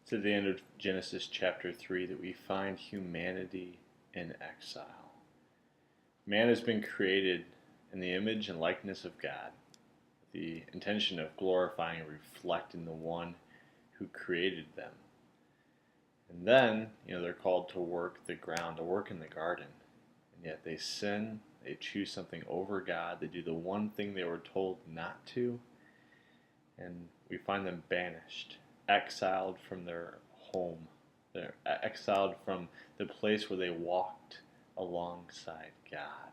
To the end of Genesis chapter 3 that we find humanity in exile. Man has been created in the image and likeness of God, with the intention of glorifying and reflecting the one who created them. And then, they're called to work the ground, to work in the garden. And yet they sin, they choose something over God, they do the one thing they were told not to, and we find them banished, exiled from their home. They're exiled from the place where they walked alongside God.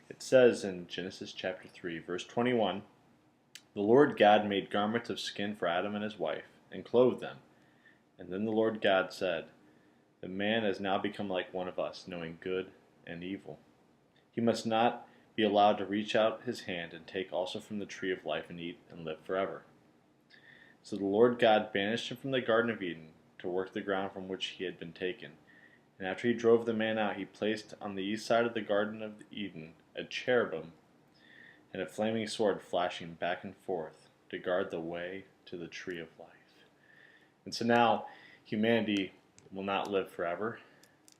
It says in Genesis chapter 3, verse 21, "The Lord God made garments of skin for Adam and his wife, and clothed them. And then the Lord God said, 'The man has now become like one of us, knowing good and evil. He must not be allowed to reach out his hand and take also from the tree of life and eat and live forever.' So the Lord God banished him from the Garden of Eden to work the ground from which he had been taken. And after he drove the man out, he placed on the east side of the Garden of Eden a cherubim and a flaming sword flashing back and forth to guard the way to the tree of life." And so now humanity will not live forever.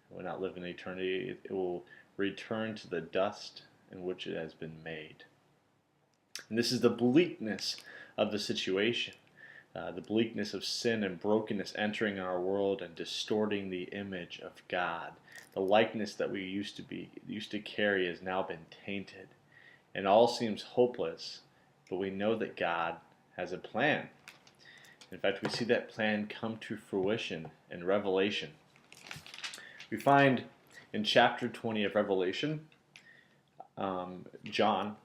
It will not live in eternity. It will return to the dust in which it has been made. And this is the bleakness of the situation. The bleakness of sin and brokenness entering our world and distorting the image of God. The likeness that we used to carry has now been tainted. And all seems hopeless, but we know that God has a plan. In fact, we see that plan come to fruition in Revelation. We find in chapter 20 of Revelation, John,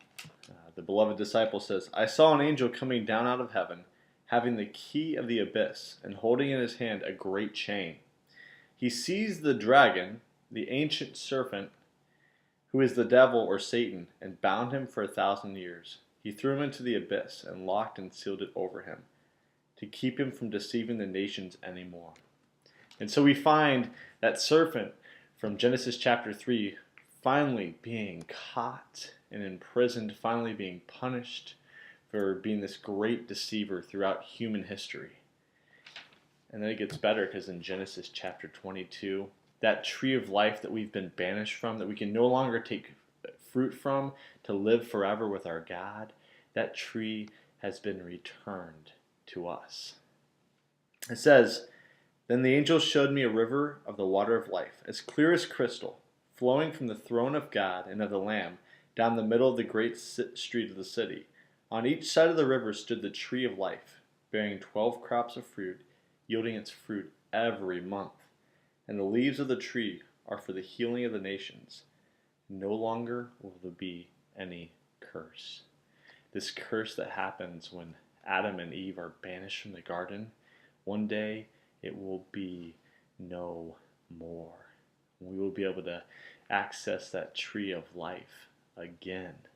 the beloved disciple, says, "I saw an angel coming down out of heaven, having the key of the abyss, and holding in his hand a great chain. He seized the dragon, the ancient serpent, who is the devil or Satan, and bound him for 1,000 years. He threw him into the abyss, and locked and sealed it over him, to keep him from deceiving the nations anymore." And so we find that serpent from Genesis chapter 3 finally being caught and imprisoned, finally being punished for being this great deceiver throughout human history. And then it gets better, because in Genesis chapter 22, that tree of life that we've been banished from, that we can no longer take fruit from to live forever with our God, that tree has been returned to us. It says, "Then the angel showed me a river of the water of life, as clear as crystal, flowing from the throne of God and of the Lamb down the middle of the great street of the city. On each side of the river stood the tree of life, bearing 12 crops of fruit, yielding its fruit every month. And the leaves of the tree are for the healing of the nations. No longer will there be any curse." This curse that happens when Adam and Eve are banished from the garden, one day it will be no more. We will be able to access that tree of life again.